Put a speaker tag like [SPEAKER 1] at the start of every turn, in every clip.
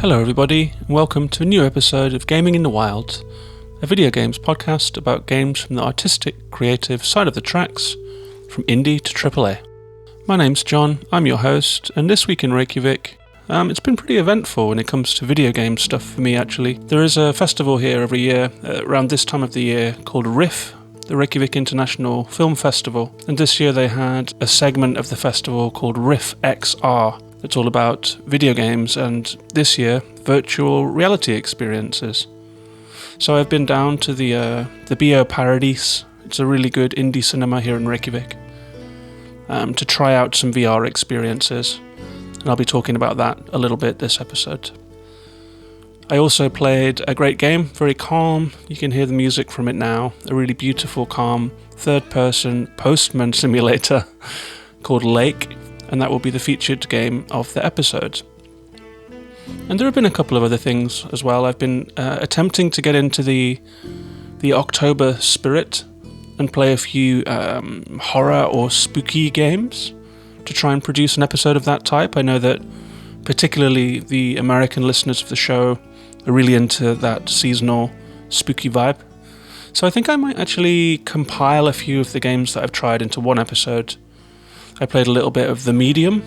[SPEAKER 1] Hello everybody, and welcome to a new episode of Gaming in the Wild, a video games podcast about games from the artistic, creative side of the tracks, from indie to AAA. My name's John, I'm your host, and this week in Reykjavik, it's been pretty eventful when it comes to video game stuff for me actually. There is a festival here every year, around this time of the year, called RIF, the Reykjavik International Film Festival, and this year they had a segment of the festival called RIF XR. It's all about video games and, this year, virtual reality experiences. So I've been down to the Bio Paradise. It's a really good indie cinema here in Reykjavik, to try out some VR experiences. And I'll be talking about that a little bit this episode. I also played a great game, very calm. You can hear the music from it now. A really beautiful, calm, third-person postman simulator called Lake. And that will be the featured game of the episode. And there have been a couple of other things as well. I've been attempting to get into the October spirit and play a few horror or spooky games to try and produce an episode of that type. I know that particularly the American listeners of the show are really into that seasonal spooky vibe. So I think I might actually compile a few of the games that I've tried into one episode. I played a little bit of The Medium,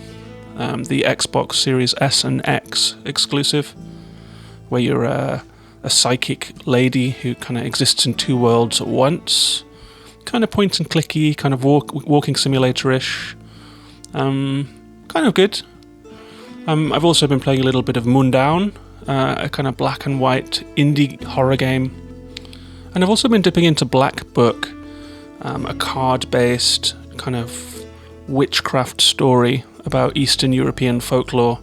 [SPEAKER 1] the Xbox Series S and X exclusive, where you're a psychic lady who kind of exists in two worlds at once. Kind of point and clicky, kind of walking simulator-ish. Kind of good. I've also been playing a little bit of Mundaun, a kind of black and white indie horror game. And I've also been dipping into Black Book, a card-based kind of witchcraft story about Eastern European folklore.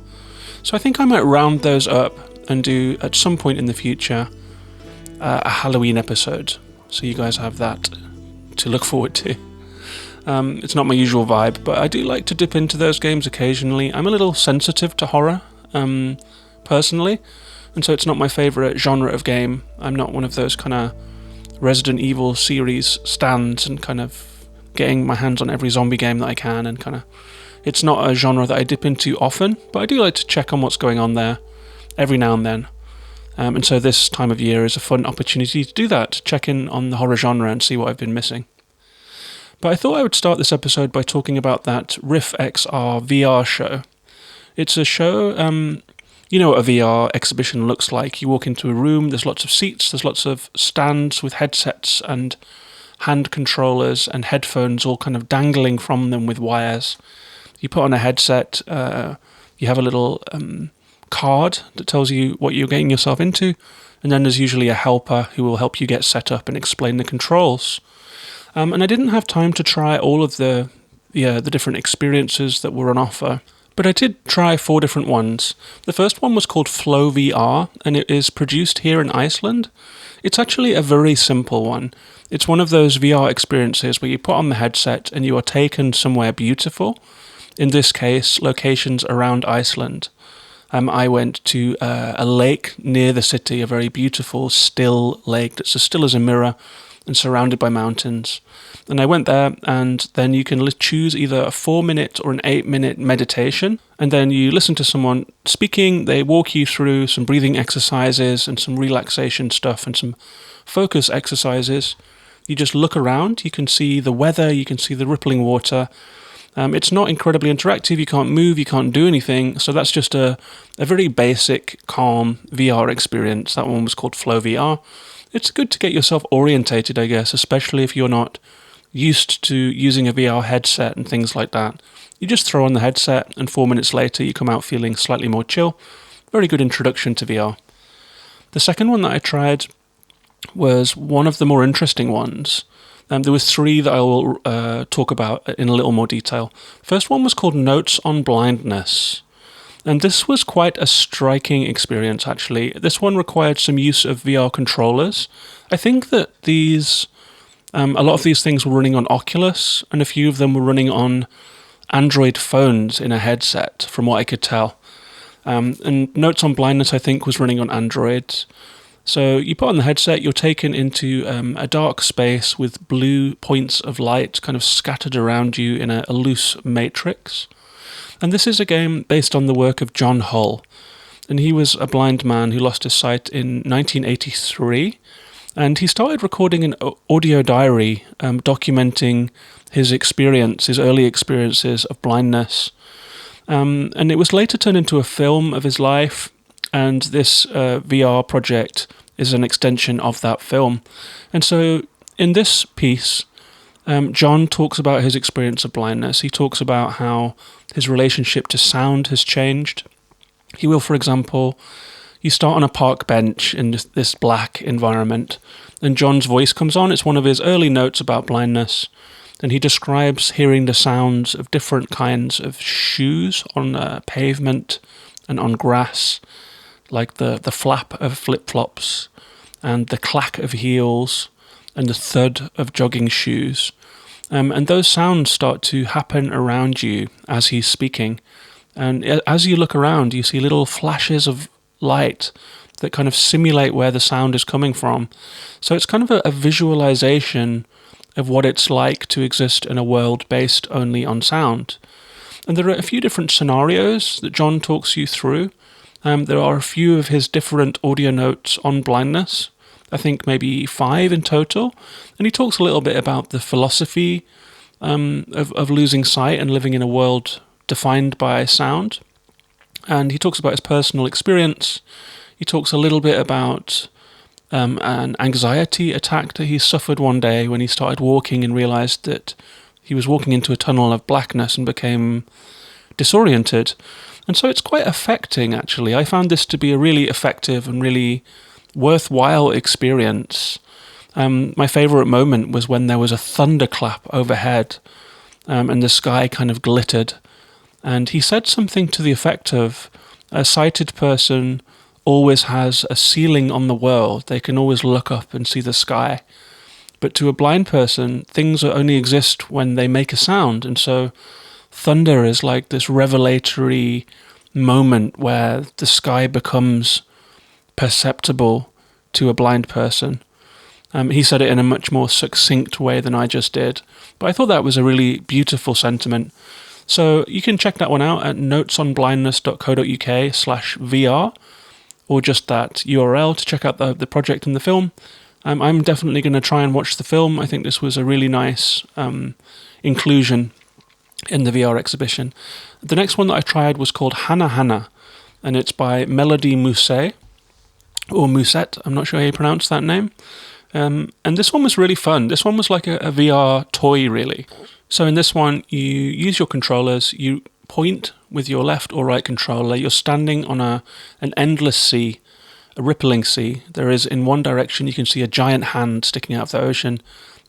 [SPEAKER 1] So I think I might round those up and do, at some point in the future, a Halloween episode. So you guys have that to look forward to. It's not my usual vibe, but I do like to dip into those games occasionally. I'm a little sensitive to horror, personally, and so it's not my favourite genre of game. I'm not one of those kind of Resident Evil series stands and kind of getting my hands on every zombie game that I can, and kind of, it's not a genre that I dip into often, but I do like to check on what's going on there every now and then. And so this time of year is a fun opportunity to do that, to check in on the horror genre and see what I've been missing. But I thought I would start this episode by talking about that RIF XR VR show. It's a show, you know what a VR exhibition looks like. You walk into a room, there's lots of seats, there's lots of stands with headsets and hand controllers and headphones all kind of dangling from them with wires. You put on a headset, you have a little card that tells you what you're getting yourself into, and then there's usually a helper who will help you get set up and explain the controls. And I didn't have time to try all of the different experiences that were on offer, but I did try 4 different ones. The first one was called Flow VR, and it is produced here in Iceland. It's actually a very simple one. It's one of those VR experiences where you put on the headset and you are taken somewhere beautiful. In this case, locations around Iceland. I went to a lake near the city, a very beautiful, still lake that's as still as a mirror and surrounded by mountains. And I went there, and then you can choose either a 4-minute or an 8-minute meditation, and then you listen to someone speaking. They walk you through some breathing exercises and some relaxation stuff and some focus exercises. You just look around, you can see the weather, you can see the rippling water. It's not incredibly interactive, you can't move, you can't do anything, so that's just a very basic, calm VR experience. That one was called Flow VR. It's good to get yourself orientated, I guess, especially if you're not used to using a VR headset and things like that. You just throw on the headset, and 4 minutes later you come out feeling slightly more chill. Very good introduction to VR. The second one that I tried was one of the more interesting ones. There was 3 that I will talk about in a little more detail. First one was called Notes on Blindness. And this was quite a striking experience, actually. This one required some use of VR controllers. I think that a lot of these things were running on Oculus, and a few of them were running on Android phones in a headset, from what I could tell. And Notes on Blindness, I think, was running on Android. So you put on the headset, you're taken into a dark space with blue points of light kind of scattered around you in a loose matrix. And this is a game based on the work of John Hull. and he was a blind man who lost his sight in 1983. And he started recording an audio diary documenting his early experiences of blindness. And it was later turned into a film of his life, and this VR project is an extension of that film. And so in this piece, John talks about his experience of blindness. He talks about how his relationship to sound has changed. He will, for example, you start on a park bench in this black environment, and John's voice comes on. It's one of his early notes about blindness, and he describes hearing the sounds of different kinds of shoes on pavement and on grass, like the flap of flip-flops and the clack of heels and the thud of jogging shoes. And those sounds start to happen around you as he's speaking. And as you look around, you see little flashes of light that kind of simulate where the sound is coming from. So it's kind of a visualization of what it's like to exist in a world based only on sound. And there are a few different scenarios that John talks you through. There are a few of his different audio notes on blindness, I think maybe 5 in total. And he talks a little bit about the philosophy of losing sight and living in a world defined by sound. And he talks about his personal experience. He talks a little bit about an anxiety attack that he suffered one day when he started walking and realized that he was walking into a tunnel of blackness and became disoriented. And so it's quite affecting, actually. I found this to be a really effective and really worthwhile experience. My favorite moment was when there was a thunderclap overhead and the sky kind of glittered. And he said something to the effect of, a sighted person always has a ceiling on the world. They can always look up and see the sky. But to a blind person, things only exist when they make a sound. And so thunder is like this revelatory moment where the sky becomes perceptible to a blind person. He said it in a much more succinct way than I just did. But I thought that was a really beautiful sentiment. So you can check that one out at notesonblindness.co.uk/VR, or just that URL to check out the project and the film. I'm definitely going to try and watch the film. I think this was a really nice inclusion in the VR exhibition. The next one that I tried was called Hana Hana, and it's by Melody Mousset, or Mousset, I'm not sure how you pronounce that name. And this one was really fun. This one was like a VR toy, really. So in this one, you use your controllers, you point with your left or right controller. You're standing on an endless sea, a rippling sea. There is, in one direction, you can see a giant hand sticking out of the ocean.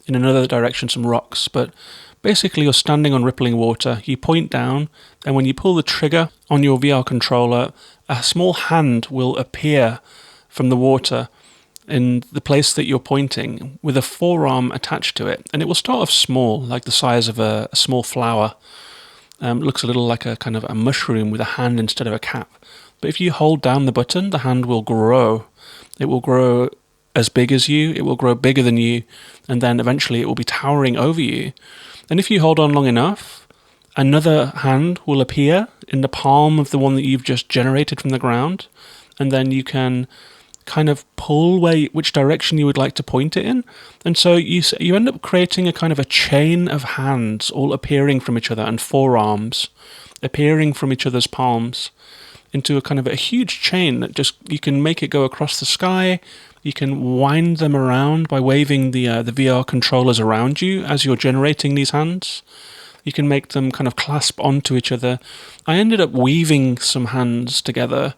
[SPEAKER 1] In another direction, some rocks. But basically, you're standing on rippling water. You point down, and when you pull the trigger on your VR controller, a small hand will appear from the water in the place that you're pointing with a forearm attached to it. And it will start off small, like the size of a small flower. Looks a little like a kind of a mushroom with a hand instead of a cap. But if you hold down the button, the hand will grow. It will grow as big as you, it will grow bigger than you, and then eventually it will be towering over you. And if you hold on long enough, another hand will appear in the palm of the one that you've just generated from the ground, and then you can kind of pull which direction you would like to point it in. And so you end up creating a kind of a chain of hands all appearing from each other, and forearms appearing from each other's palms into a kind of a huge chain that just, you can make it go across the sky. You can wind them around by waving the VR controllers around you as you're generating these hands. You can make them kind of clasp onto each other. I ended up weaving some hands together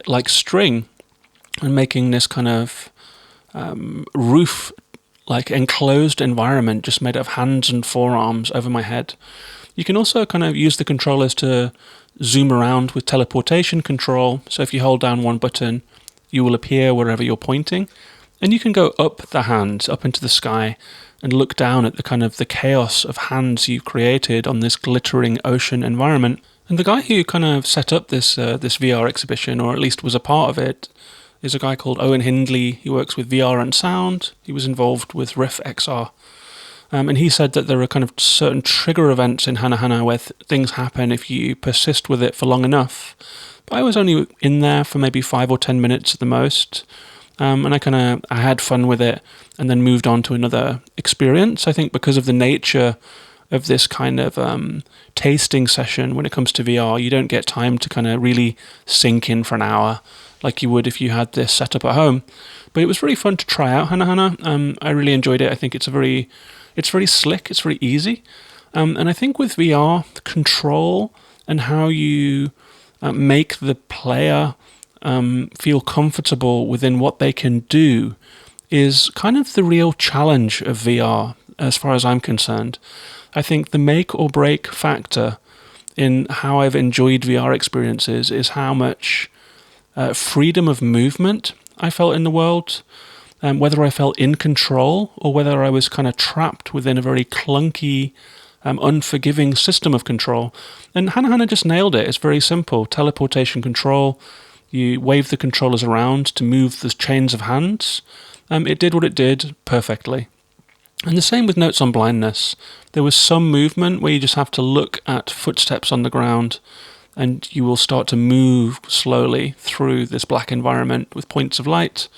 [SPEAKER 1] like string, and making this kind of roof, like enclosed environment just made of hands and forearms over my head. You can also kind of use the controllers to zoom around with teleportation control. So if you hold down one button, you will appear wherever you're pointing. And you can go up the hands, up into the sky, and look down at the kind of the chaos of hands you've created on this glittering ocean environment. And the guy who kind of set up this VR exhibition, or at least was a part of it, is a guy called Owen Hindley. He works with VR and sound. He was involved with Riff XR. And he said that there are kind of certain trigger events in Hana Hana where things happen if you persist with it for long enough. but I was only in there for maybe 5 or 10 minutes at the most. And I had fun with it and then moved on to another experience. I think because of the nature of this kind of tasting session when it comes to VR, you don't get time to kind of really sink in for an hour like you would if you had this set up at home. But it was really fun to try out Hana. I really enjoyed it. I think it's very slick. It's very easy. And I think with VR, the control and how you make the player feel comfortable within what they can do is kind of the real challenge of VR, as far as I'm concerned. I think the make or break factor in how I've enjoyed VR experiences is how much freedom of movement I felt in the world, whether I felt in control or whether I was kind of trapped within a very clunky, unforgiving system of control. And Hana just nailed it. It's very simple. Teleportation control. You wave the controllers around to move the chains of hands. It did what it did perfectly. And the same with Notes on Blindness. There was some movement where you just have to look at footsteps on the ground and you will start to move slowly through this black environment with points of light.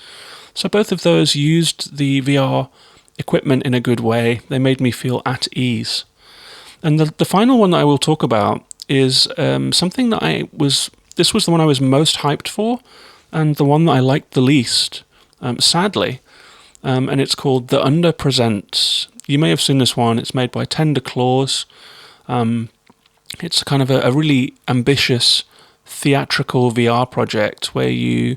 [SPEAKER 1] So both of those used the VR equipment in a good way. They made me feel at ease. And the final one that I will talk about is something that this was the one I was most hyped for and the one that I liked the least, sadly. And it's called The Under Presents. You may have seen this one. It's made by Tender Claws. It's kind of a really ambitious theatrical VR project where you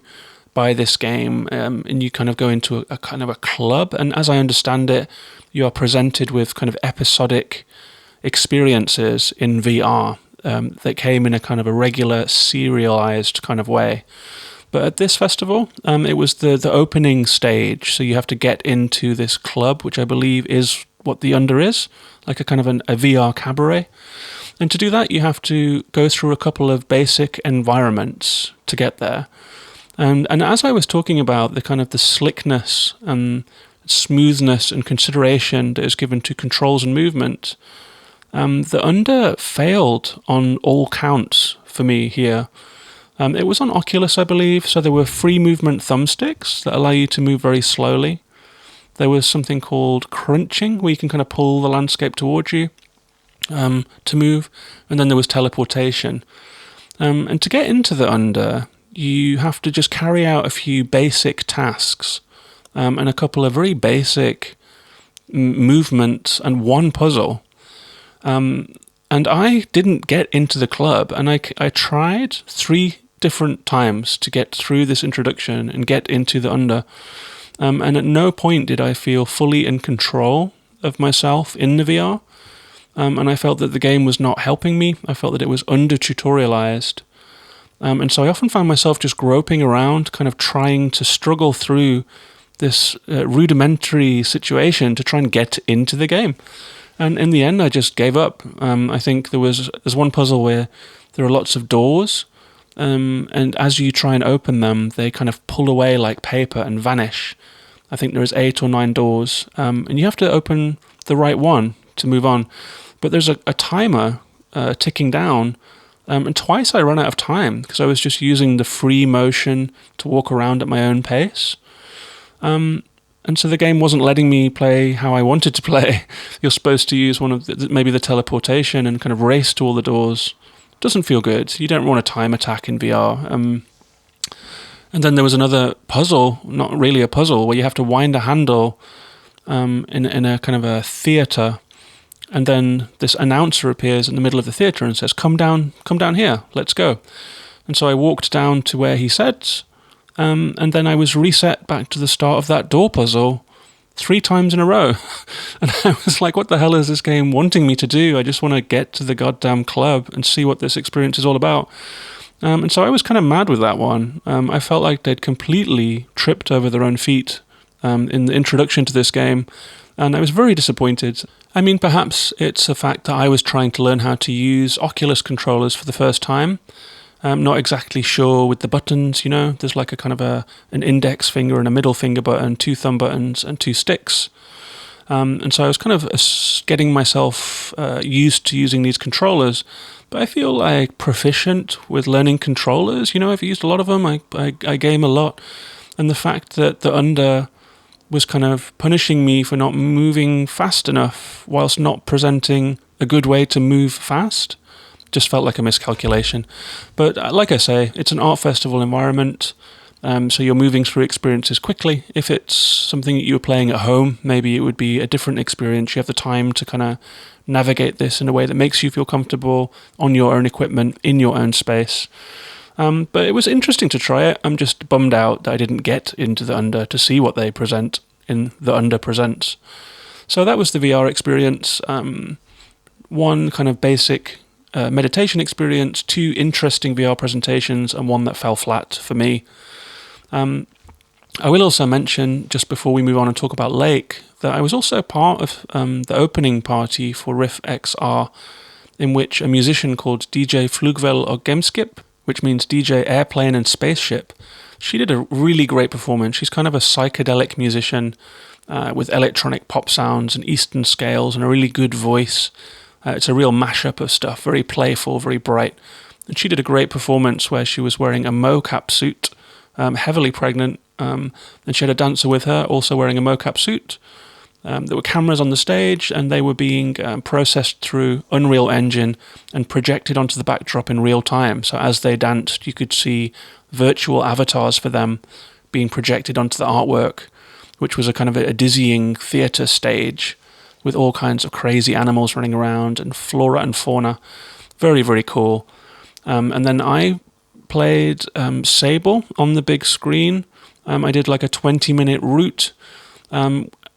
[SPEAKER 1] buy this game and you kind of go into a kind of a club. And as I understand it, you are presented with kind of episodic experiences in VR that came in a kind of a regular serialized kind of way. But at this festival, it was the opening stage, so you have to get into this club, which I believe is what the Under is, like a kind of a VR cabaret. And to do that, you have to go through a couple of basic environments to get there. And as I was talking about the kind of the slickness and smoothness and consideration that is given to controls and movement, the Under failed on all counts for me here. It was on Oculus, I believe, so there were free movement thumbsticks that allow you to move very slowly. There was something called crunching, where you can kind of pull the landscape towards you to move, and then there was teleportation. And to get into the Under, you have to just carry out a few basic tasks and a couple of very basic movements and one puzzle. And I didn't get into the club, and I tried 3 different times to get through this introduction and get into the Under. And at no point did I feel fully in control of myself in the VR. And I felt that the game was not helping me. I felt that it was under-tutorialized. And so I often found myself just groping around, kind of trying to struggle through this rudimentary situation to try and get into the game. And in the end, I just gave up. I think there's one puzzle where there are lots of doors, and as you try and open them, they kind of pull away like paper and vanish. I think there is 8 or 9 doors, and you have to open the right one to move on. But there's a timer ticking down, and twice I ran out of time because I was just using the free motion to walk around at my own pace. And so the game wasn't letting me play how I wanted to play. You're supposed to use one of maybe the teleportation and kind of race to all the doors. Doesn't feel good. You don't want a time attack in VR. And then there was another puzzle, not really a puzzle, where you have to wind a handle in a kind of a theatre. And then this announcer appears in the middle of the theatre and says, come down here, let's go. And so I walked down to where he said, and then I was reset back to the start of that door puzzle 3 times in a row. And I was like, what the hell is this game wanting me to do? I just want to get to the goddamn club and see what this experience is all about. And so I was kind of mad with that one. I felt like they'd completely tripped over their own feet in the introduction to this game, and I was very disappointed. I mean, perhaps it's a fact that I was trying to learn how to use Oculus controllers for the first time. I'm not exactly sure with the buttons, there's like a kind of an index finger and a middle finger button, 2 thumb buttons and 2 sticks. And so I was kind of getting myself used to using these controllers. But I feel like proficient with learning controllers. I've used a lot of them. I game a lot. And the fact that the under was kind of punishing me for not moving fast enough whilst not presenting a good way to move fast just felt like a miscalculation. But like I say, it's an art festival environment, so you're moving through experiences quickly. If it's something that you were playing at home, maybe it would be a different experience. You have the time to kind of navigate this in a way that makes you feel comfortable on your own equipment, in your own space. But it was interesting to try it. I'm just bummed out that I didn't get into the Under to see what they present in the Under Presents. So that was the VR experience. One kind of basic meditation experience, 2 interesting VR presentations, and one that fell flat for me. I will also mention, just before we move on and talk about Lake, that I was also part of the opening party for Riff XR, in which a musician called DJ Flugvel og Gameskip, which means DJ Airplane and Spaceship, she did a really great performance. She's kind of a psychedelic musician with electronic pop sounds and Eastern scales and a really good voice. It's a real mashup of stuff, very playful, very bright. And she did a great performance where she was wearing a mocap suit, heavily pregnant, and she had a dancer with her also wearing a mocap suit. There were cameras on the stage, and they were being processed through Unreal Engine and projected onto the backdrop in real time. So as they danced, you could see virtual avatars for them being projected onto the artwork, which was a kind of a dizzying theatre stage with all kinds of crazy animals running around and flora and fauna. Very, very cool. And then I played Sable on the big screen. I did like a 20-minute route,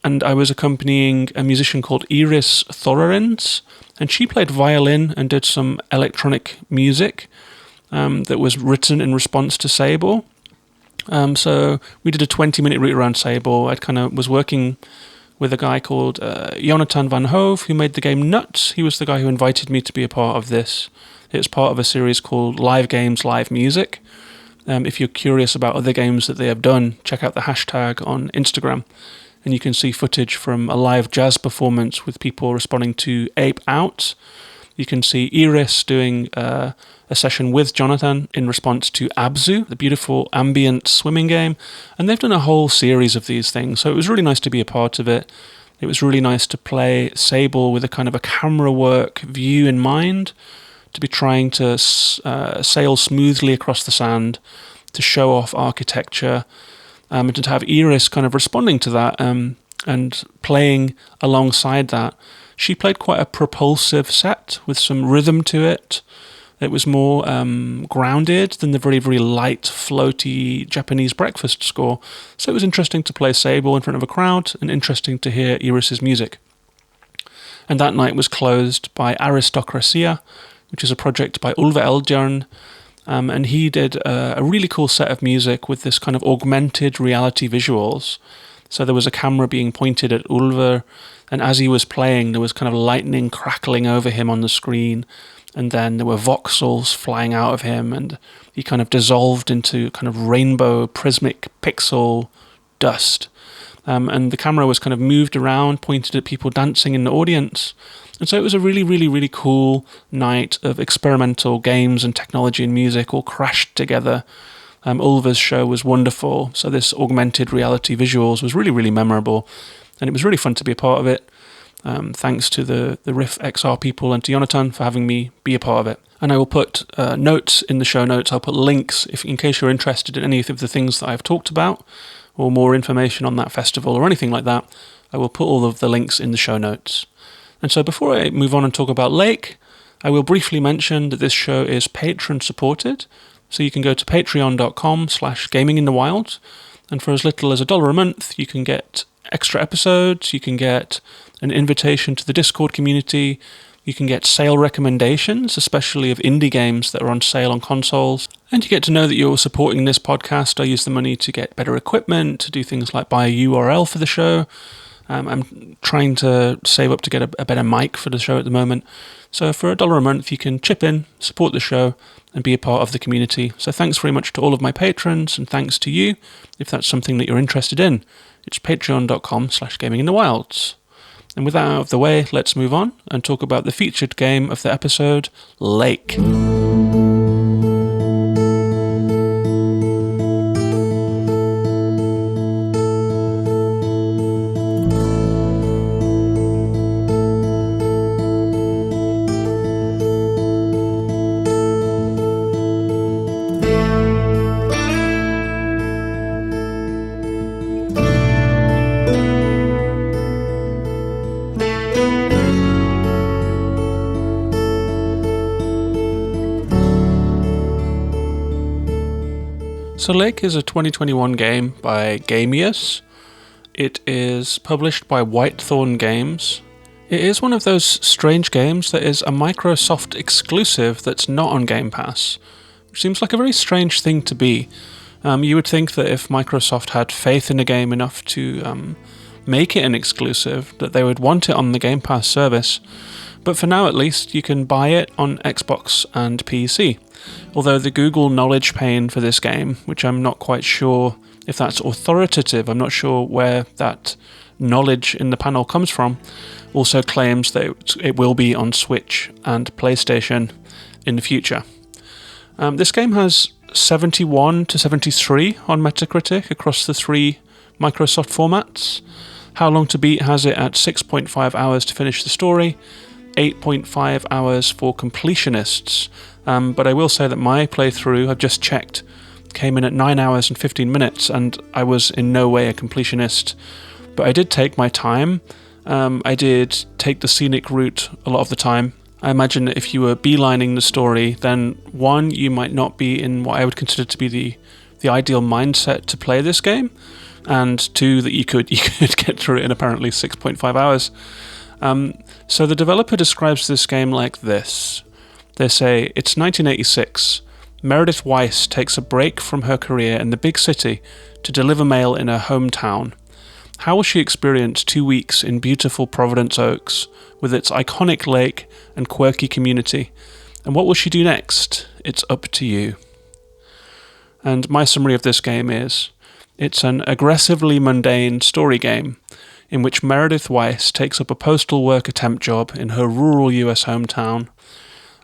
[SPEAKER 1] and I was accompanying a musician called Iris Thorarins, and she played violin and did some electronic music that was written in response to Sable. So we did a 20-minute route around Sable. I kind of was working with a guy called Jonathan van Hove, who made the game Nuts. He was the guy who invited me to be a part of this. It's part of a series called Live Games, Live Music. If you're curious about other games that they have done, check out the hashtag on Instagram, and you can see footage from a live jazz performance with people responding to Ape Out. You can see Iris doing a session with Jonathan in response to Abzu, the beautiful ambient swimming game. And they've done a whole series of these things, so it was really nice to be a part of it. It was really nice to play Sable with a kind of a camera work view in mind, to be trying to sail smoothly across the sand, to show off architecture, and to have Iris kind of responding to that and playing alongside that. She played quite a propulsive set with some rhythm to it. It was more grounded than the very, very light, floaty Japanese breakfast score. So it was interesting to play Sable in front of a crowd and interesting to hear Iris's music. And that night was closed by Aristocracia, which is a project by Ulve Eldjarn. And he did a really cool set of music with this kind of augmented reality visuals. So there was a camera being pointed at Ulver, and as he was playing, there was kind of lightning crackling over him on the screen, and then there were voxels flying out of him, and he kind of dissolved into kind of rainbow prismic pixel dust. And the camera was kind of moved around, pointed at people dancing in the audience. And so it was a really, really, really cool night of experimental games and technology and music all crashed together. Ulver's show was wonderful, so this augmented reality visuals was really, really memorable, and it was really fun to be a part of it. Thanks to the Riff XR people and to Jonathan for having me be a part of it. And I will put notes in the show notes. I'll put links in case you're interested in any of the things that I've talked about, or more information on that festival or anything like that. I will put all of the links in the show notes. And so before I move on and talk about Lake, I will briefly mention that this show is patron supported. So you can go to patreon.com/gaminginthewild, and for as little as $1 a month, you can get extra episodes, you can get an invitation to the Discord community, you can get sale recommendations, especially of indie games that are on sale on consoles, and you get to know that you're supporting this podcast. I use the money to get better equipment, to do things like buy a URL for the show. I'm trying to save up to get a better mic for the show at the moment. So for $1 a month, you can chip in, support the show, and be a part of the community. So thanks very much to all of my patrons, and thanks to you if that's something that you're interested in. It's patreon.com/gaminginthewilds. And with that out of the way, let's move on and talk about the featured game of the episode, Lake. So Lake is a 2021 game by Gamius. It is published by Whitethorn Games. It is one of those strange games that is a Microsoft exclusive that's not on Game Pass, which seems like a very strange thing to be. You would think that if Microsoft had faith in a game enough to make it an exclusive, that they would want it on the Game Pass service. But for now at least, you can buy it on Xbox and PC. Although the Google knowledge pane for this game, which I'm not quite sure if that's authoritative, I'm not sure where that knowledge in the panel comes from, also claims that it will be on Switch and PlayStation in the future. This game has 71 to 73 on Metacritic across the three Microsoft formats. How Long to Beat has it at 6.5 hours to finish the story, 8.5 hours for completionists. But I will say that my playthrough, I've just checked, came in at 9 hours and 15 minutes, and I was in no way a completionist. But I did take my time. I did take the scenic route a lot of the time. I imagine that if you were beelining the story, then one, you might not be in what I would consider to be the ideal mindset to play this game, and two, that you could get through it in apparently 6.5 hours. So the developer describes this game like this. They say, it's 1986. Meredith Weiss takes a break from her career in the big city to deliver mail in her hometown. How will she experience 2 weeks in beautiful Providence Oaks with its iconic lake and quirky community? And what will she do next? It's up to you. And my summary of this game is, it's an aggressively mundane story game in which Meredith Weiss takes up a postal worker temp job in her rural US hometown.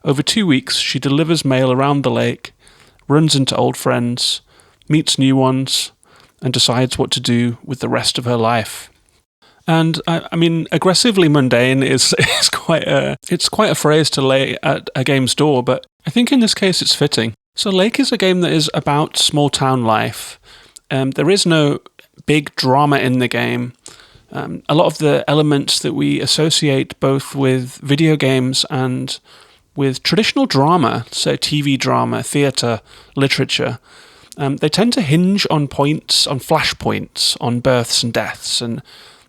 [SPEAKER 1] Over 2 weeks, she delivers mail around the lake, runs into old friends, meets new ones, and decides what to do with the rest of her life. And I mean, aggressively mundane is quite a phrase to lay at a game's door, but I think in this case it's fitting. So Lake is a game that is about small town life. There is no big drama in the game. A lot of the elements that we associate both with video games and with traditional drama, so TV drama, theatre, literature, they tend to hinge on flashpoints, on births and deaths, and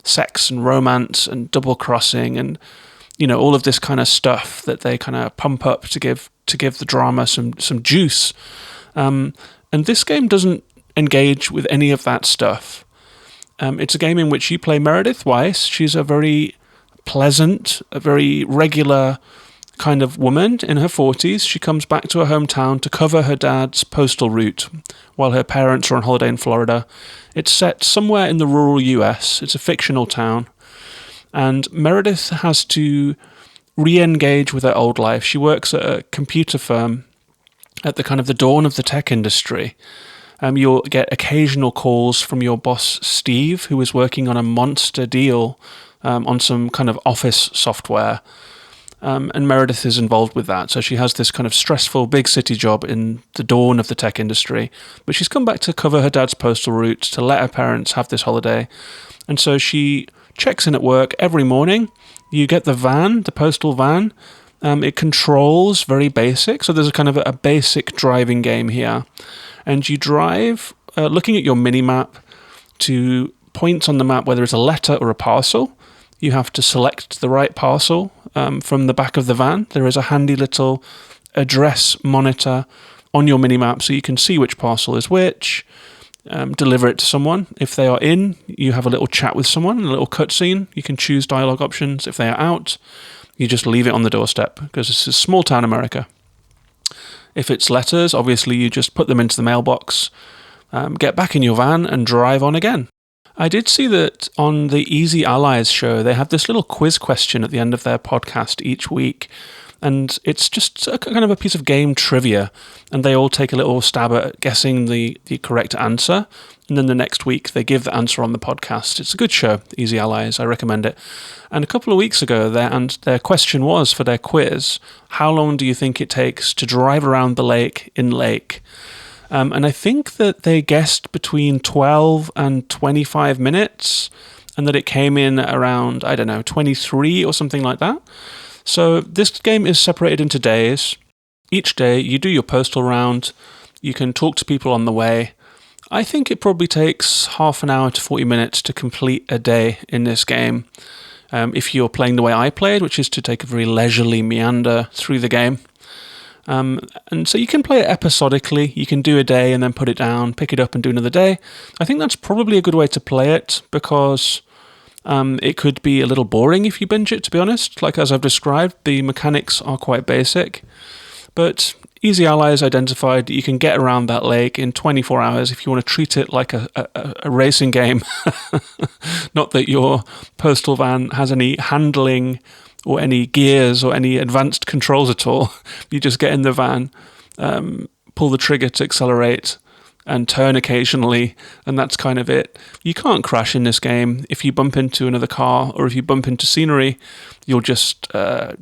[SPEAKER 1] sex and romance and double crossing, and all of this kind of stuff that they kind of pump up to give the drama some juice. And this game doesn't engage with any of that stuff. It's a game in which you play Meredith Weiss. She's a very pleasant, a very regular kind of woman in her 40s. She comes back to her hometown to cover her dad's postal route while her parents are on holiday in Florida. It's set somewhere in the rural US. It's a fictional town. And Meredith has to re-engage with her old life. She works at a computer firm at the kind of the dawn of the tech industry. You'll get occasional calls from your boss, Steve, who is working on a monster deal on some kind of office software. And Meredith is involved with that. So she has this kind of stressful big city job in the dawn of the tech industry. But she's come back to cover her dad's postal route, to let her parents have this holiday. And so she checks in at work every morning. You get the van, the postal van. It controls very basic. So there's a kind of a basic driving game here. And you drive, looking at your mini-map, to points on the map where there is a letter or a parcel. You have to select the right parcel from the back of the van. There is a handy little address monitor on your mini-map so you can see which parcel is which, deliver it to someone. If they are in, you have a little chat with someone, a little cutscene. You can choose dialogue options. If they are out, you just leave it on the doorstep because this is small town America. If it's letters, obviously you just put them into the mailbox, get back in your van and drive on again. I did see that on the Easy Allies show, they have this little quiz question at the end of their podcast each week. And it's just a kind of a piece of game trivia. And they all take a little stab at guessing the correct answer. And then the next week, they give the answer on the podcast. It's a good show, Easy Allies. I recommend it. And a couple of weeks ago, their question was for their quiz, how long do you think it takes to drive around the lake in Lake? And I think that they guessed between 12 and 25 minutes, and that it came in around, 23 or something like that. So this game is separated into days. Each day you do your postal round, you can talk to people on the way. I think it probably takes half an hour to 40 minutes to complete a day in this game. If you're playing the way I played, which is to take a very leisurely meander through the game. And so you can play it episodically. You can do a day and then put it down, pick it up and do another day. I think that's probably a good way to play it because it could be a little boring if you binge it, to be honest. Like as I've described, the mechanics are quite basic. But Easy Allies identified that you can get around that lake in 24 hours if you want to treat it like a racing game. Not that your postal van has any handling or any gears or any advanced controls at all. You just get in the van, pull the trigger to accelerate, and turn occasionally, and that's kind of it. You can't crash in this game. If you bump into another car or if you bump into scenery, you'll just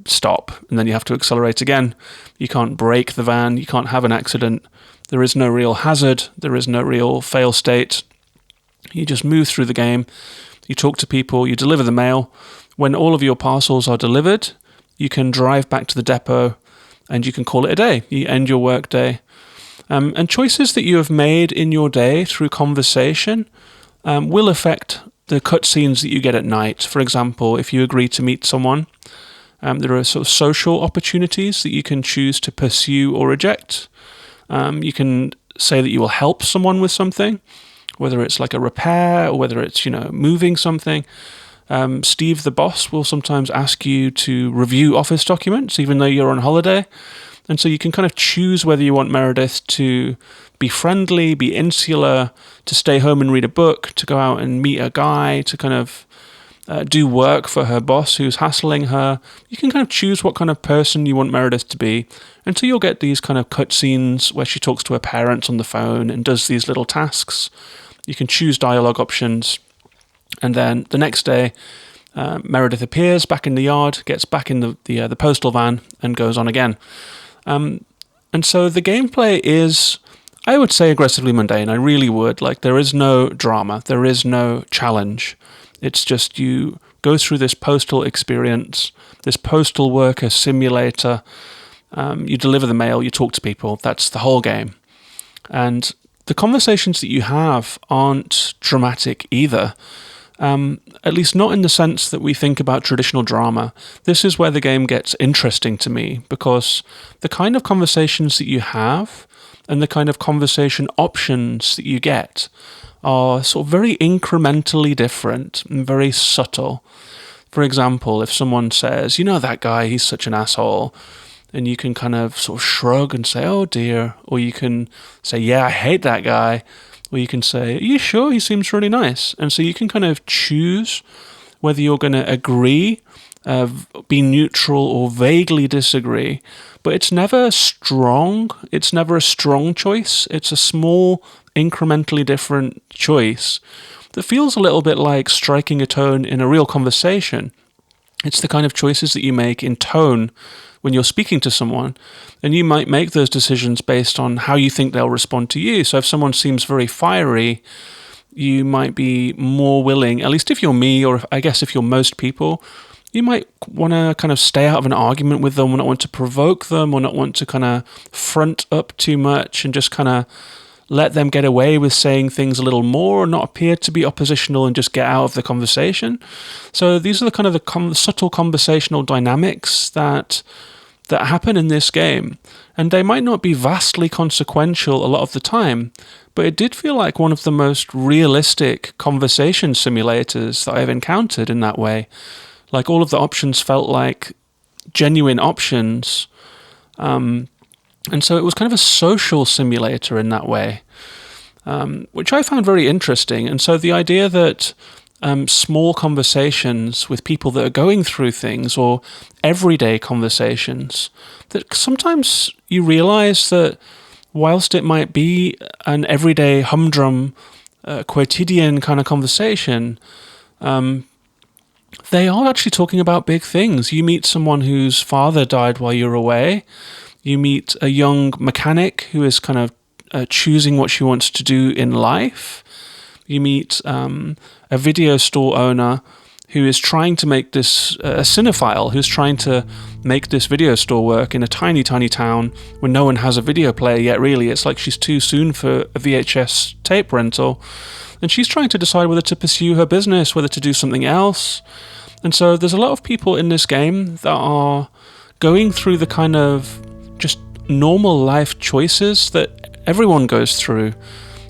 [SPEAKER 1] stop, and then you have to accelerate again. You can't brake the van. You can't have an accident. There is no real hazard. There is no real fail state. You just move through the game. You talk to people. You deliver the mail. When all of your parcels are delivered, you can drive back to the depot and you can call it a day. You end your work day. And choices that you have made in your day through conversation will affect the cutscenes that you get at night. For example, if you agree to meet someone, there are sort of social opportunities that you can choose to pursue or reject. You can say that you will help someone with something, whether it's like a repair or whether it's, moving something. Steve, the boss, will sometimes ask you to review office documents, even though you're on holiday. And so you can kind of choose whether you want Meredith to be friendly, be insular, to stay home and read a book, to go out and meet a guy, to kind of do work for her boss who's hassling her. You can kind of choose what kind of person you want Meredith to be. And so you'll get these kind of cutscenes where she talks to her parents on the phone and does these little tasks. You can choose dialogue options. And then the next day, Meredith appears back in the yard, gets back in the postal van, and goes on again. And so the gameplay is, I would say, aggressively mundane. I really would. Like, there is no drama. There is no challenge. It's just you go through this postal experience, this postal worker simulator. You deliver the mail, you talk to people. That's the whole game. And the conversations that you have aren't dramatic either. At least not in the sense that we think about traditional drama. This is where the game gets interesting to me, because the kind of conversations that you have and the kind of conversation options that you get are sort of very incrementally different and very subtle. For example, if someone says, that guy, he's such an asshole, and you can kind of sort of shrug and say, oh dear, or you can say, yeah, I hate that guy. Or you can say, are you sure? He seems really nice. And so you can kind of choose whether you're going to agree, be neutral, or vaguely disagree. But it's never strong. It's never a strong choice. It's a small, incrementally different choice that feels a little bit like striking a tone in a real conversation. It's the kind of choices that you make in tone when you're speaking to someone, and you might make those decisions based on how you think they'll respond to you. So if someone seems very fiery, you might be more willing, at least if you're me, or I guess if you're most people, you might want to kind of stay out of an argument with them, or not want to provoke them, or not want to kind of front up too much and just kind of let them get away with saying things a little more, or not appear to be oppositional and just get out of the conversation. So these are the kind of the subtle conversational dynamics that happen in this game, and they might not be vastly consequential a lot of the time, but it did feel like one of the most realistic conversation simulators that I've encountered in that way. Like, all of the options felt like genuine options, and so it was kind of a social simulator in that way. which I found very interesting. And so the idea that small conversations with people that are going through things, or everyday conversations, that sometimes you realize that whilst it might be an everyday humdrum, quotidian kind of conversation, they are actually talking about big things. You meet someone whose father died while you're away. You meet a young mechanic who is kind of choosing what she wants to do in life. You meet a video store owner who is trying to make this, a cinephile who's trying to make this video store work in a tiny, tiny town where no one has a video player yet, really. It's like she's too soon for a VHS tape rental. And she's trying to decide whether to pursue her business, whether to do something else. And so there's a lot of people in this game that are going through the kind of just normal life choices that everyone goes through.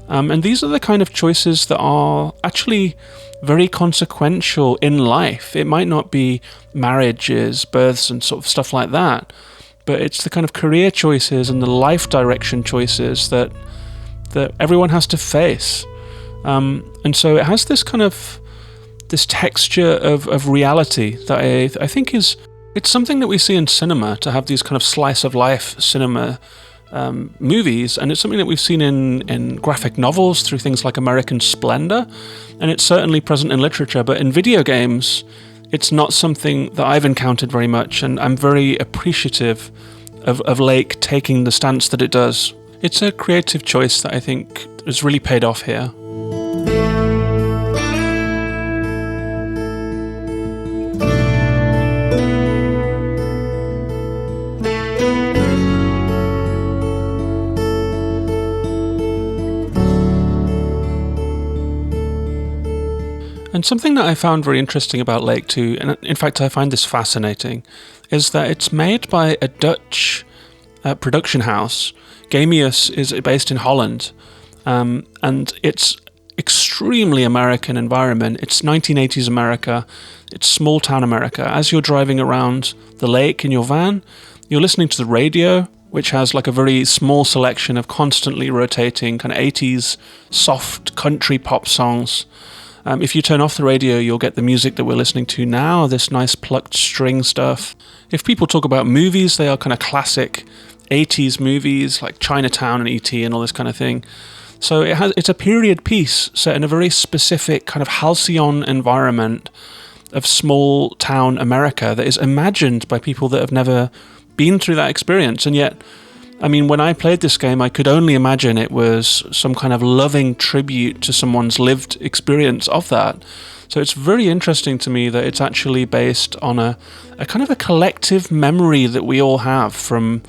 [SPEAKER 1] And these are the kind of choices that are actually very consequential in life. It might not be marriages, births, and sort of stuff like that, but it's the kind of career choices and the life direction choices that everyone has to face. And so it has this kind of this texture of reality that I think it's something that we see in cinema, to have these kind of slice of life cinema movies, and it's something that we've seen in graphic novels through things like American Splendor, and it's certainly present in literature, but in video games it's not something that I've encountered very much, and I'm very appreciative of Lake taking the stance that it does. It's a creative choice that I think has really paid off here. And something that I found very interesting about Lake 2, and in fact I find this fascinating, is that it's made by a Dutch production house. Gamius is based in Holland, and it's extremely American environment. It's 1980s America, it's small town America. As you're driving around the lake in your van, you're listening to the radio, which has like a very small selection of constantly rotating kind of 80s soft country pop songs. If you turn off the radio, you'll get the music that we're listening to now, this nice plucked string stuff. If people talk about movies, they are kind of classic 80s movies like Chinatown and E.T. and all this kind of thing. So it's a period piece set in a very specific kind of halcyon environment of small town America that is imagined by people that have never been through that experience. And yet, I mean, when I played this game, I could only imagine it was some kind of loving tribute to someone's lived experience of that. So it's very interesting to me that it's actually based on a kind of a collective memory that we all have from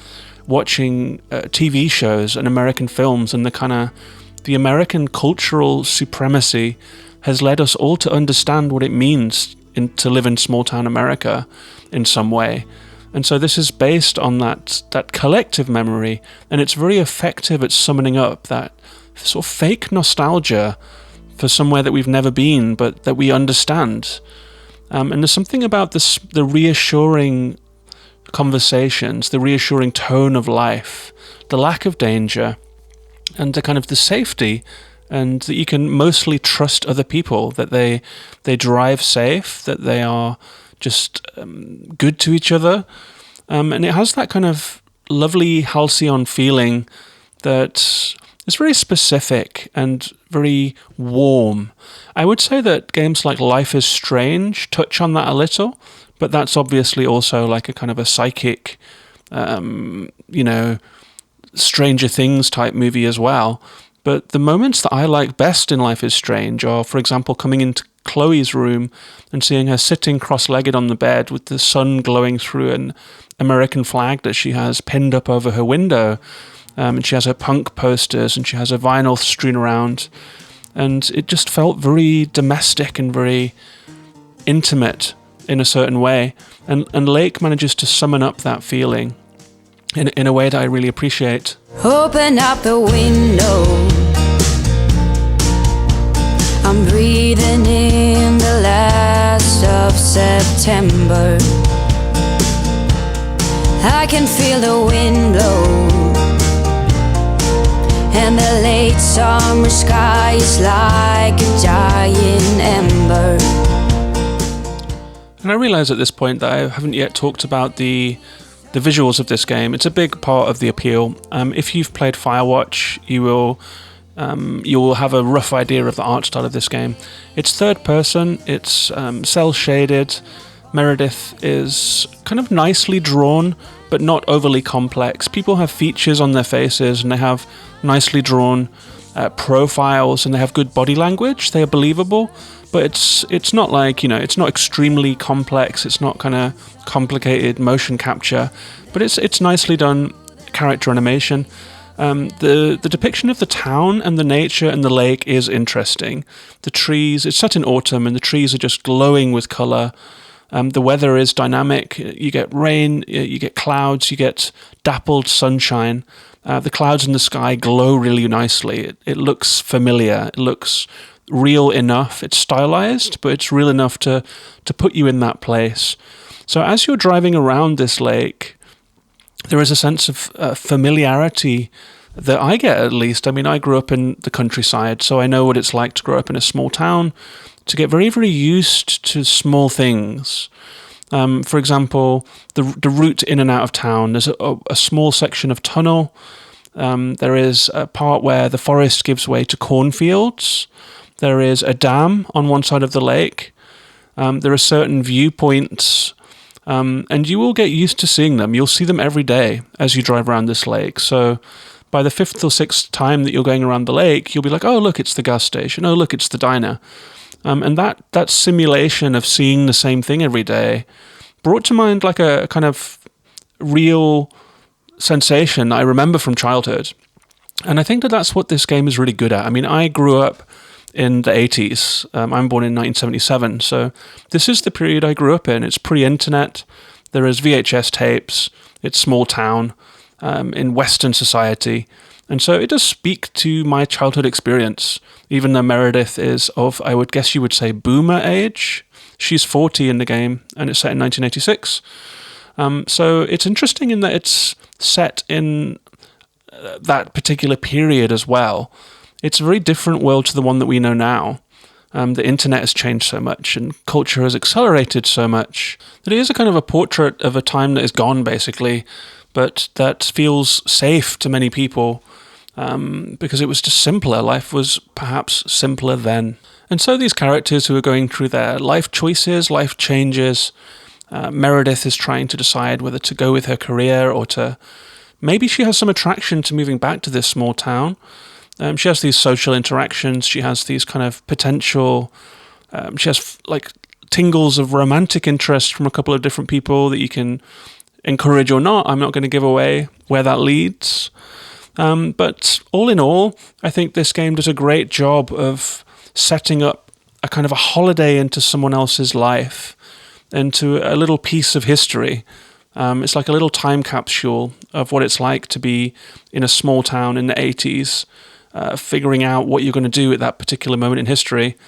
[SPEAKER 1] watching TV shows and American films, and the American cultural supremacy has led us all to understand what it means to live in small town America in some way. And so this is based on that collective memory, and it's very effective at summoning up that sort of fake nostalgia for somewhere that we've never been, but that we understand. And there's something about the reassuring conversations, the reassuring tone of life, the lack of danger, and the kind of the safety, and that you can mostly trust other people, that they drive safe, that they are just good to each other. And it has that kind of lovely halcyon feeling that is very specific and very warm. I would say that games like Life is Strange touch on that a little, but that's obviously also like a kind of a psychic, Stranger Things type movie as well. But the moments that I like best in Life is Strange are, for example, coming into Chloe's room and seeing her sitting cross-legged on the bed with the sun glowing through an American flag that she has pinned up over her window. And she has her punk posters and she has her vinyl strewn around. And it just felt very domestic and very intimate in a certain way. And Lake manages to summon up that feeling in a way that I really appreciate.
[SPEAKER 2] Open up the window, I'm breathing in the last of September. I can feel the wind blow, and the late summer sky is like a dying ember.
[SPEAKER 1] And I realise at this point that I haven't yet talked about the visuals of this game. It's a big part of the appeal. If you've played Firewatch, you will have a rough idea of the art style of this game. It's third person, it's cel shaded. Meredith is kind of nicely drawn, but not overly complex. People have features on their faces, and they have nicely drawn profiles, and they have good body language. They are believable, but it's not like, it's not extremely complex. It's not kind of complicated motion capture, but it's nicely done character animation. The depiction of the town and the nature and the lake is interesting. The trees, it's set in autumn, and the trees are just glowing with colour. The weather is dynamic. You get rain, you get clouds, you get dappled sunshine. The clouds in the sky glow really nicely. It looks familiar. It looks real enough. It's stylized, but it's real enough to put you in that place. So as you're driving around this lake, there is a sense of familiarity that I get, at least. I mean, I grew up in the countryside, so I know what it's like to grow up in a small town, to get very, very used to small things. For example, the route in and out of town. There's a small section of tunnel. There is a part where the forest gives way to cornfields. There is a dam on one side of the lake. There are certain viewpoints, and you will get used to seeing them. You'll see them every day as you drive around this lake. So by the 5th or 6th time that you're going around the lake, you'll be like, oh, look, it's the gas station. Oh, look, it's the diner. And that simulation of seeing the same thing every day brought to mind like a kind of real sensation I remember from childhood. And I think that that's what this game is really good at. I mean, I grew up in the 80s. I'm born in 1977, so this is the period I grew up in. It's pre-internet. There is VHS tapes. It's small town in Western society. And so it does speak to my childhood experience, even though Meredith is of, I would guess you would say, boomer age. She's 40 in the game, and it's set in 1986. So it's interesting in that it's set in that particular period as well. It's a very different world to the one that we know now. The internet has changed so much, and culture has accelerated so much, that it is a kind of a portrait of a time that is gone, basically, but that feels safe to many people. Because it was just simpler. Life was perhaps simpler then. And so these characters who are going through their life choices, life changes, Meredith is trying to decide whether to go with her career or to... Maybe she has some attraction to moving back to this small town. She has these social interactions. She has these kind of potential... she has like tingles of romantic interest from a couple of different people that you can encourage or not. I'm not going to give away where that leads. But all in all, I think this game does a great job of setting up a kind of a holiday into someone else's life, into a little piece of history. It's like a little time capsule of what it's like to be in a small town in the 80s, figuring out what you're going to do at that particular moment in history.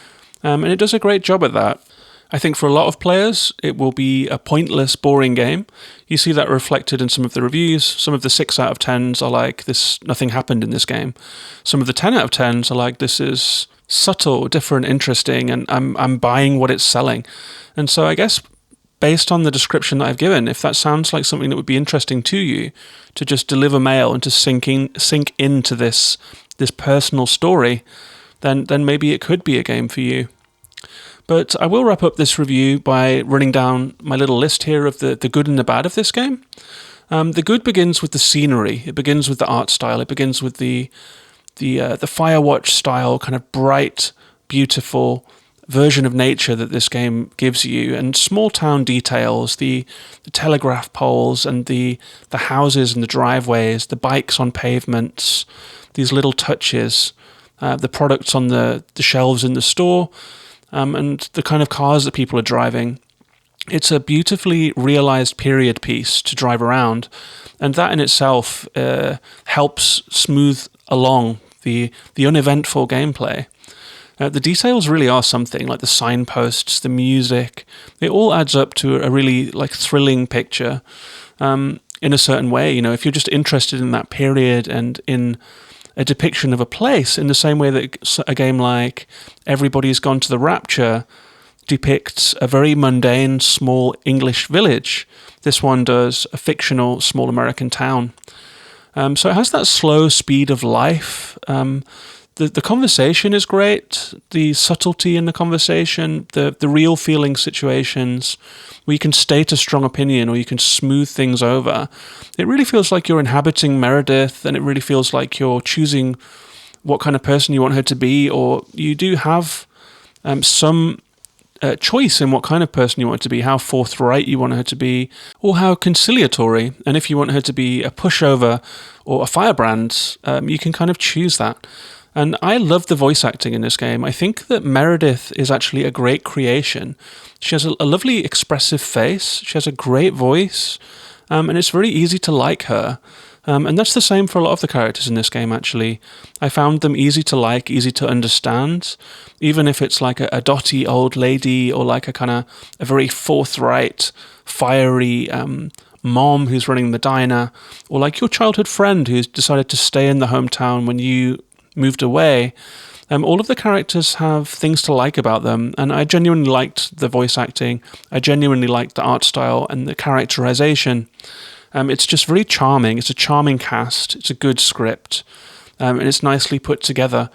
[SPEAKER 1] And it does a great job at that. I think for a lot of players, it will be a pointless, boring game. You see that reflected in some of the reviews. Some of the 6 out of 10s are like, nothing happened in this game. Some of the 10 out of 10s are like, this is subtle, different, interesting, and I'm buying what it's selling. And so I guess based on the description that I've given, if that sounds like something that would be interesting to you, to just deliver mail and to sink into this personal story, then maybe it could be a game for you. But I will wrap up this review by running down my little list here of the good and the bad of this game. The good begins with the scenery. It begins with the art style. It begins with the Firewatch style, kind of bright, beautiful version of nature that this game gives you, and small town details, the telegraph poles and the houses and the driveways, the bikes on pavements, these little touches, the products on the shelves in the store, and the kind of cars that people are driving. It's a beautifully realized period piece to drive around, and that in itself helps smooth along the uneventful gameplay. The details really are something, like the signposts, the music. It all adds up to a really thrilling picture in a certain way. You know, if you're just interested in that period and in a depiction of a place in the same way that a game like Everybody's Gone to the Rapture depicts a very mundane, small English village. This one does a fictional, small American town. So it has that slow speed of life. The conversation is great, the subtlety in the conversation, the real feeling situations where you can state a strong opinion or you can smooth things over. It really feels like you're inhabiting Meredith, and it really feels like you're choosing what kind of person you want her to be, or you do have some choice in what kind of person you want her to be, how forthright you want her to be, or how conciliatory. And if you want her to be a pushover or a firebrand, you can kind of choose that. And I love the voice acting in this game. I think that Meredith is actually a great creation. She has a lovely expressive face. She has a great voice. And it's very easy to like her. And that's the same for a lot of the characters in this game, actually. I found them easy to like, easy to understand. Even if it's like a dotty old lady or like a very forthright, fiery mom who's running the diner, or like your childhood friend who's decided to stay in the hometown when you moved away. All of the characters have things to like about them, and I genuinely liked the voice acting. I genuinely liked the art style and the characterization. It's just very charming. It's a charming cast. It's a good script, and it's nicely put together.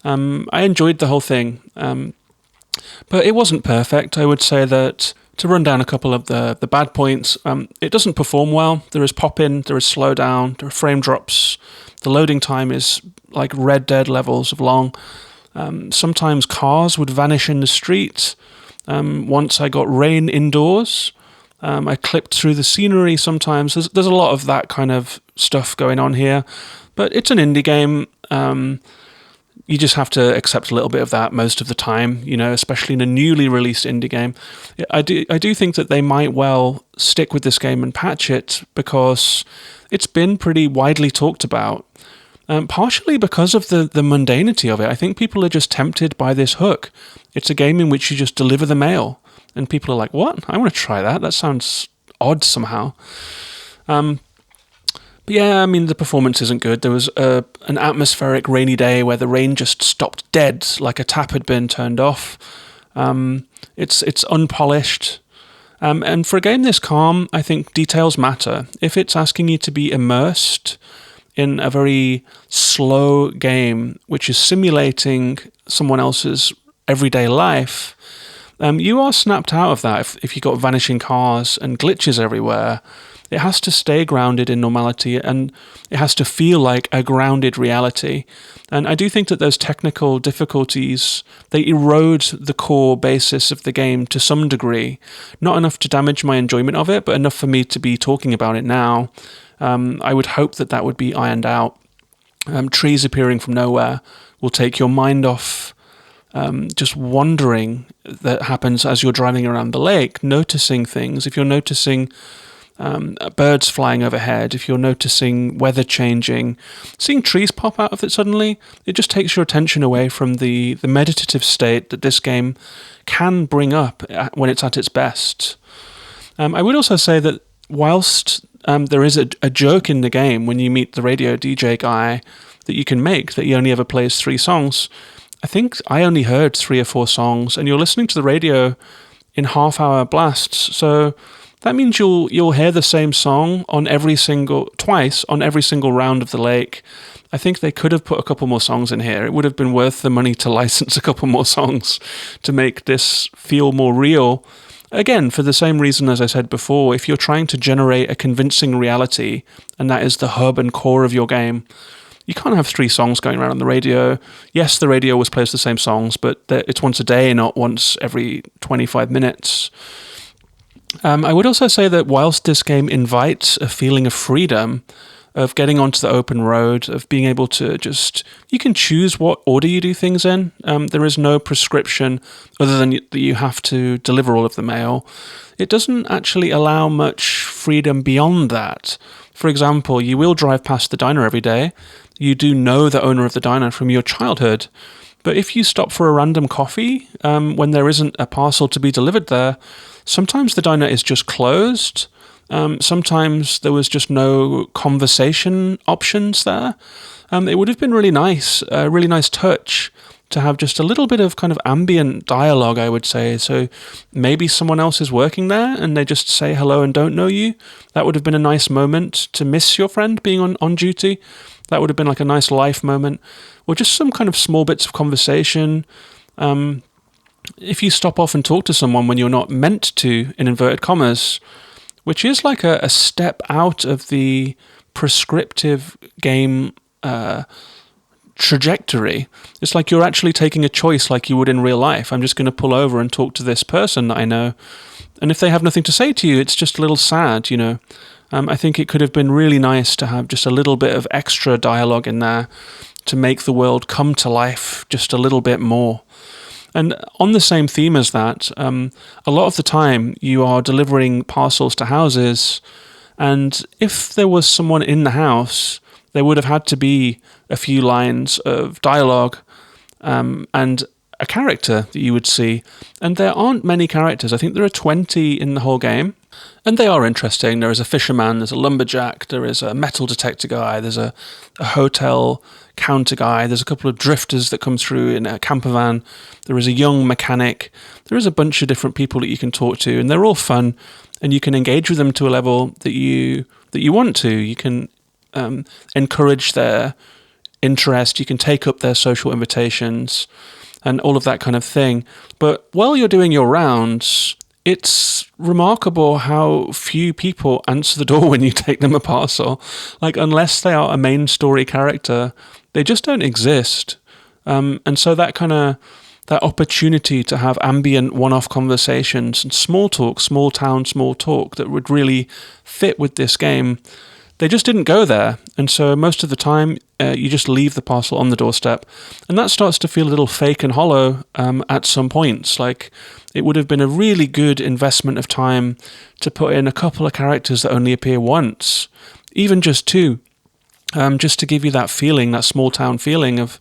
[SPEAKER 1] I enjoyed the whole thing, but it wasn't perfect. I would say that, to run down a couple of the bad points, it doesn't perform well. There is pop-in, there is slowdown, there are frame drops. The loading time is like Red Dead levels of long. Sometimes cars would vanish in the street. Once I got rain indoors. I clipped through the scenery sometimes. There's a lot of that kind of stuff going on here. But it's an indie game. You just have to accept a little bit of that most of the time, especially in a newly released indie game. I do think that they might well stick with this game and patch it, because it's been pretty widely talked about. Partially because of the mundanity of it. I think people are just tempted by this hook. It's a game in which you just deliver the mail. And people are like, what? I want to try that. That sounds odd somehow. But yeah, I mean, the performance isn't good. There was an atmospheric rainy day where the rain just stopped dead, like a tap had been turned off. It's unpolished. And for a game this calm, I think details matter. If it's asking you to be immersed in a very slow game, which is simulating someone else's everyday life, you are snapped out of that if you've got vanishing cars and glitches everywhere. It has to stay grounded in normality, and it has to feel like a grounded reality. And I do think that those technical difficulties, they erode the core basis of the game to some degree. Not enough to damage my enjoyment of it, but enough for me to be talking about it now. I would hope that would be ironed out. Trees appearing from nowhere will take your mind off just wandering that happens as you're driving around the lake, noticing things. If you're noticing birds flying overhead, if you're noticing weather changing, seeing trees pop out of it suddenly, it just takes your attention away from the meditative state that this game can bring up when it's at its best. I would also say that whilst there is a joke in the game when you meet the radio DJ guy that you can make, that he only ever plays 3 songs, I think I only heard 3 or 4 songs, and you're listening to the radio in half-hour blasts, so that means you'll hear the same song twice on every single round of the lake. I think they could have put a couple more songs in here. It would have been worth the money to license a couple more songs to make this feel more real. Again, for the same reason as I said before, if you're trying to generate a convincing reality, and that is the hub and core of your game, you can't have 3 songs going around on the radio. Yes, the radio always plays the same songs, but it's once a day, not once every 25 minutes. I would also say that whilst this game invites a feeling of freedom, of getting onto the open road, of being able to you can choose what order you do things in. There is no prescription other than that you have to deliver all of the mail. It doesn't actually allow much freedom beyond that. For example, you will drive past the diner every day. You do know the owner of the diner from your childhood. But if you stop for a random coffee when there isn't a parcel to be delivered there, sometimes the diner is just closed. Sometimes there was just no conversation options there. it would have been really nice, a really nice touch to have just a little bit of kind of ambient dialogue, I would say. So maybe someone else is working there and they just say hello and don't know you. That would have been a nice moment to miss your friend being on duty. That would have been like a nice life moment. Or just some kind of small bits of conversation. If you stop off and talk to someone when you're not meant to, in inverted commas, which is like a step out of the prescriptive game trajectory. It's like you're actually taking a choice like you would in real life. I'm just going to pull over and talk to this person that I know. And if they have nothing to say to you, it's just a little sad, you know. I think it could have been really nice to have just a little bit of extra dialogue in there to make the world come to life just a little bit more. And on the same theme as that, a lot of the time you are delivering parcels to houses, and if there was someone in the house, there would have had to be a few lines of dialogue and a character that you would see. And there aren't many characters. I think there are 20 in the whole game. And they are interesting. There is a fisherman, there's a lumberjack, there is a metal detector guy, there's a hotel counter guy, there's a couple of drifters that come through in a camper van, there is a young mechanic, there is a bunch of different people that you can talk to, and they're all fun, and you can engage with them to a level that you want to. You can encourage their interest, you can take up their social invitations, and all of that kind of thing. But while you're doing your rounds, it's remarkable how few people answer the door when you take them a parcel. Like, unless they are a main story character, they just don't exist. And so that opportunity to have ambient one-off conversations and small talk, small town, small talk that would really fit with this game, they just didn't go there. And so most of the time, you just leave the parcel on the doorstep. And that starts to feel a little fake and hollow at some points. Like, it would have been a really good investment of time to put in a couple of characters that only appear once, even just two, just to give you that feeling, that small town feeling of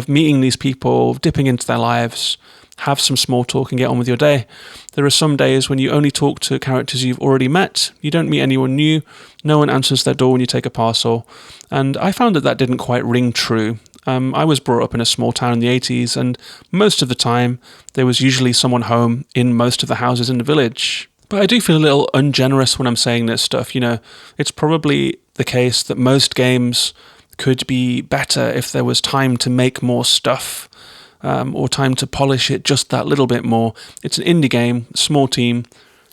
[SPEAKER 1] meeting these people, dipping into their lives, have some small talk and get on with your day. There are some days when you only talk to characters you've already met. You don't meet anyone new. No one answers their door when you take a parcel. And I found that didn't quite ring true. I was brought up in a small town in the 80s, and most of the time there was usually someone home in most of the houses in the village. But I do feel a little ungenerous when I'm saying this stuff. You know, it's probably the case that most games could be better if there was time to make more stuff, or time to polish it just that little bit more. It's an indie game, small team.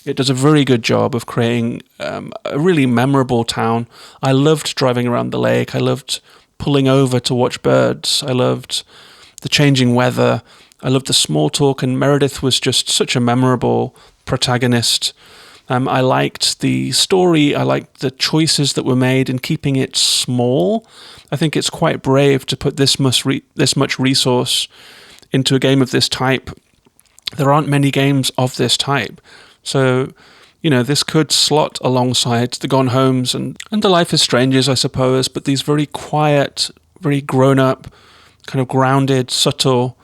[SPEAKER 1] It does a very good job of creating a really memorable town. I loved driving around the lake. I loved pulling over to watch birds. I loved the changing weather. I loved the small talk, and Meredith was just such a memorable protagonist. I liked the story. I liked the choices that were made in keeping it small. I think it's quite brave to put this much resource into a game of this type. There aren't many games of this type. So, you know, this could slot alongside the Gone Homes and the Life is Strangers, I suppose, but these very quiet, very grown-up, kind of grounded, subtle,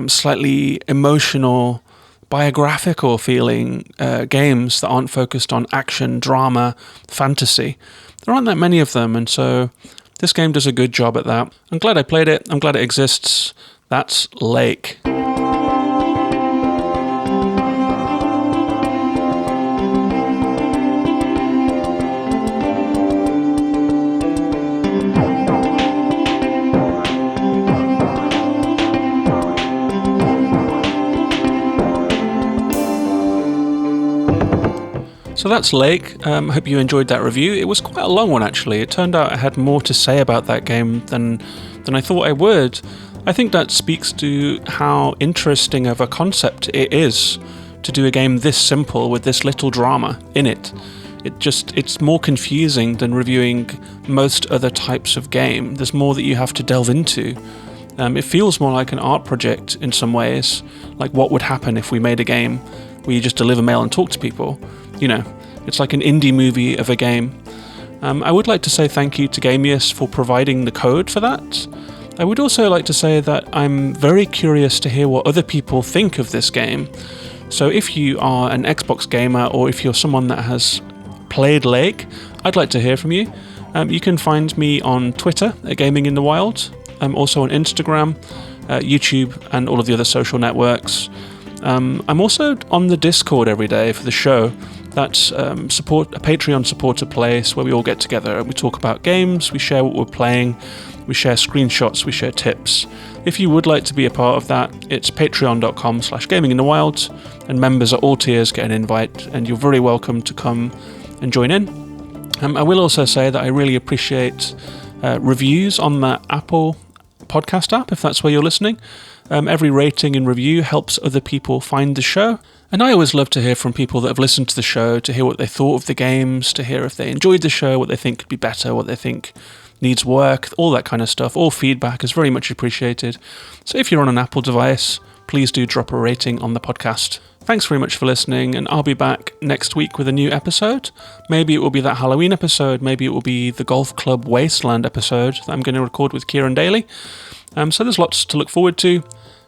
[SPEAKER 1] slightly emotional, biographical feeling games that aren't focused on action, drama, fantasy. There aren't that many of them, and so this game does a good job at that. I'm glad I played it. I'm glad it exists. That's Lake. So that's Lake. I hope you enjoyed that review. It was quite a long one, actually. It turned out I had more to say about that game than I thought I would. I think that speaks to how interesting of a concept it is to do a game this simple with this little drama in it. It's more confusing than reviewing most other types of game. There's more that you have to delve into. It feels more like an art project in some ways, like what would happen if we made a game where you just deliver mail and talk to people. You know, it's like an indie movie of a game. I would like to say thank you to Gamius for providing the code for that. I would also like to say that I'm very curious to hear what other people think of this game. So if you are an Xbox gamer, or if you're someone that has played Lake, I'd like to hear from you. You can find me on Twitter at Gaming in the Wild. I'm also on Instagram, YouTube, and all of the other social networks. I'm also on the Discord every day for the show. That's a Patreon supporter place where we all get together and we talk about games, we share what we're playing, we share screenshots, we share tips. If you would like to be a part of that, it's patreon.com/gaminginthewild, and members at all tiers get an invite, and you're very welcome to come and join in. I will also say that I really appreciate reviews on the Apple podcast app, if that's where you're listening. Every rating and review helps other people find the show. And I always love to hear from people that have listened to the show, to hear what they thought of the games, to hear if they enjoyed the show, what they think could be better, what they think needs work, all that kind of stuff. All feedback is very much appreciated. So if you're on an Apple device, please do drop a rating on the podcast. Thanks very much for listening, and I'll be back next week with a new episode. Maybe it will be that Halloween episode, maybe it will be the Golf Club Wasteland episode that I'm going to record with Kieran Daly. So there's lots to look forward to.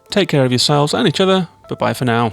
[SPEAKER 1] Take care of yourselves and each other. Bye-bye for now.